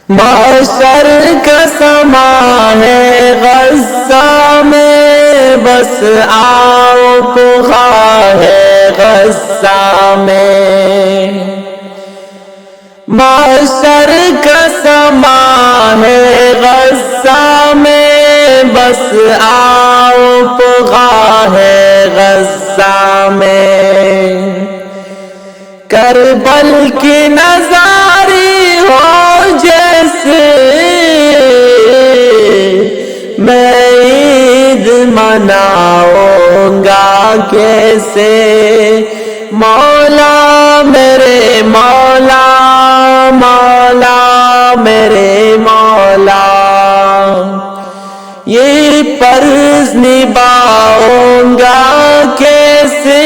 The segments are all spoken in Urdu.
معاشر کا سما ہے غزہ میں، بس آؤ کو خواہ ہے غزہ میں۔ معاشر کا سما ہے غزہ میں، بس آؤ کو خواہ ہے غزہ میں۔ کربل کی نظاری ہو جیسے، میں عید مناؤں گا کیسے۔ مولا میرے مولا، مولا میرے مولا، یہ فرض نبھاؤں گا کیسے،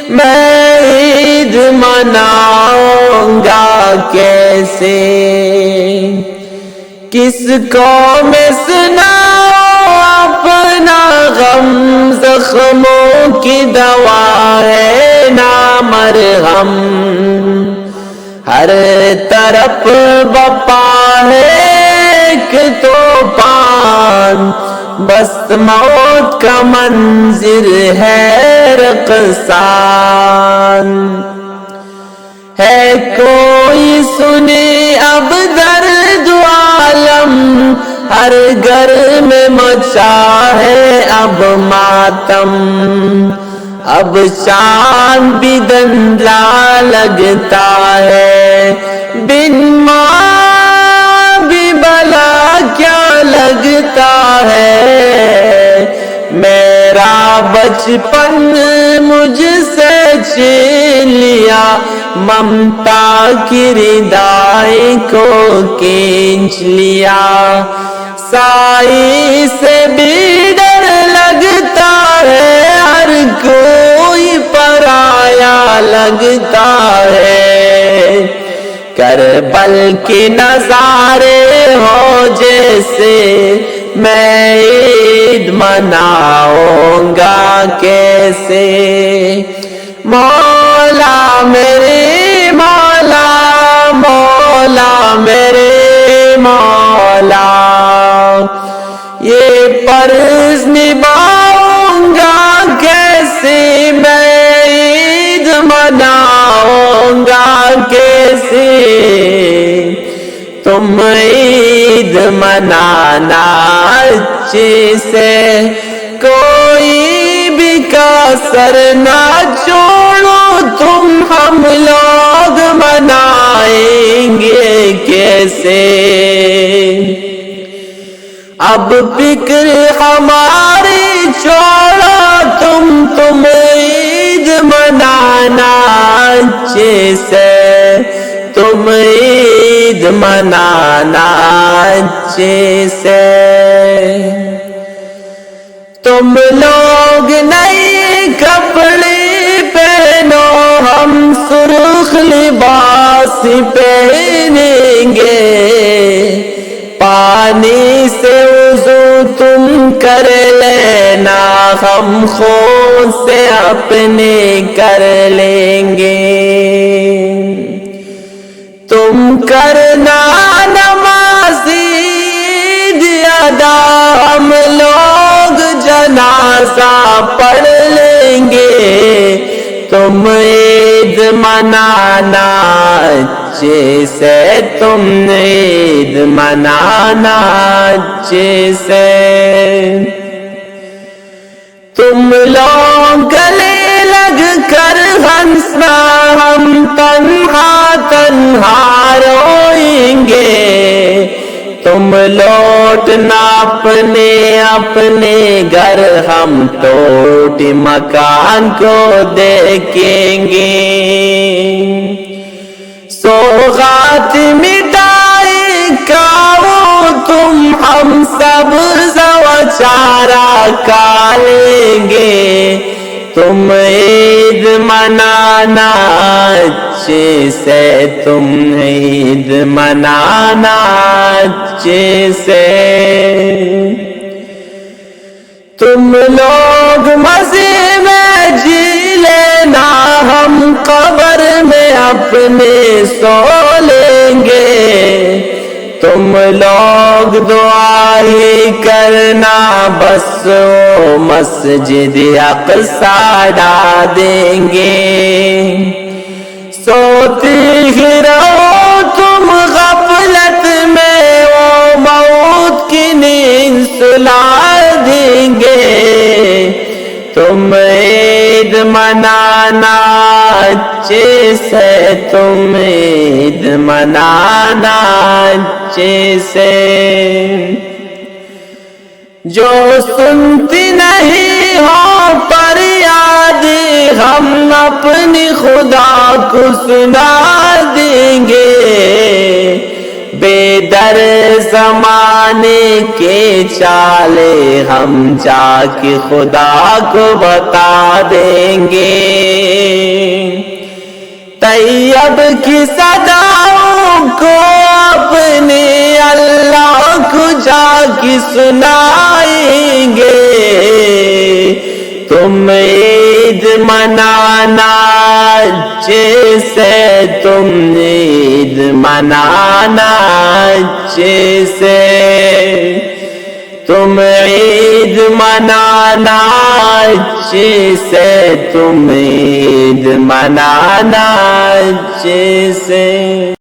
میں عید مناؤں گا کیسے۔ کس کو میں سناؤں اپنا غم، زخموں کی دوا ہے نا مرہم۔ ہر طرف وبا ہے ایک طوفان، بس موت کا منظر ہے رقصان۔ ہے کوئی سنے اب درد عالم، ہر گھر میں مچا ہے اب ماتم۔ اب چاند بھی دھندلا لگتا ہے، بن ماں بھی بلا کیا لگتا ہے۔ میرا بچپن مجھ سے چھین لیا، ممتا کی ردائی کو کھینچ لیا۔ سائی سے بھی ڈر لگتا ہے، ہر کوئی پرایا لگتا ہے۔ کربل کے نظارے ہو جیسے، میں عید مناؤں گا کیسے۔ مولا میرے مولا، مولا میرے مولا، یہ فرض نبھاؤں گا کیسے، میں عید مناؤں گا کیسے۔ تم عید منانا اچھے سے، کوئی بھی کسر نہ چھوڑو تم، ہم لوگ منائیں گے کیسے۔ اب فکر ہماری چھوڑو تم عید منانا اچھے سے، تم عید منانا اچھے سے۔ تم لوگ نئے کپڑے پہنو، ہم سرخ لباس پہنیں گے۔ پانی سے وضو تم کر لینا، ہم خون سے اپنے کر لیں گے۔ تم کرنا نمازی ادا، ہم لوگ جنازہ پڑھ لیں گے۔ تم عید منانا اچھے سے، تم عید منانا اچھے سے۔ تم لوگ گلے لگ کر ہنسنا، ہم تنہا تنہا روئیں گے۔ تم لوٹنا اپنے اپنے گھر، ہم ٹوٹ مکان کو دیکھیں گے۔ سوغات مٹائی کھاؤ تم، ہم سبز و چارہ کھا لیں گے۔ تم عید منانا اچھے سے، تم عید منانا اچھے سے۔ تم لوگ مزے میں جی لینا، ہم قبر میں اپنے سو لیں گے۔ تم لوگ دعا ہی کرنا بس وہ مسجد اقصی ڈھا دیں گے. سوتی ہی رہو تم غفلت میں وہ موت کی نیند سلا دیں گے. تم عید منانا اچھے سے, تم عید منانا اچھے سے. جو سنتی نہیں ہو فریاد ہم اپنی خدا کو سنا دیں گے. بے در زمانے کے چالے ہم جا کے خدا کو بتا دیں گے. طیب کی صداؤں کو اپنے اللہ کو جا کے سنائیں گے. تم عید منانا اچھے سے, تم عید منانا اچھے سے. تم عید منانا اچھے سے, تم عید منانا اچھے سے.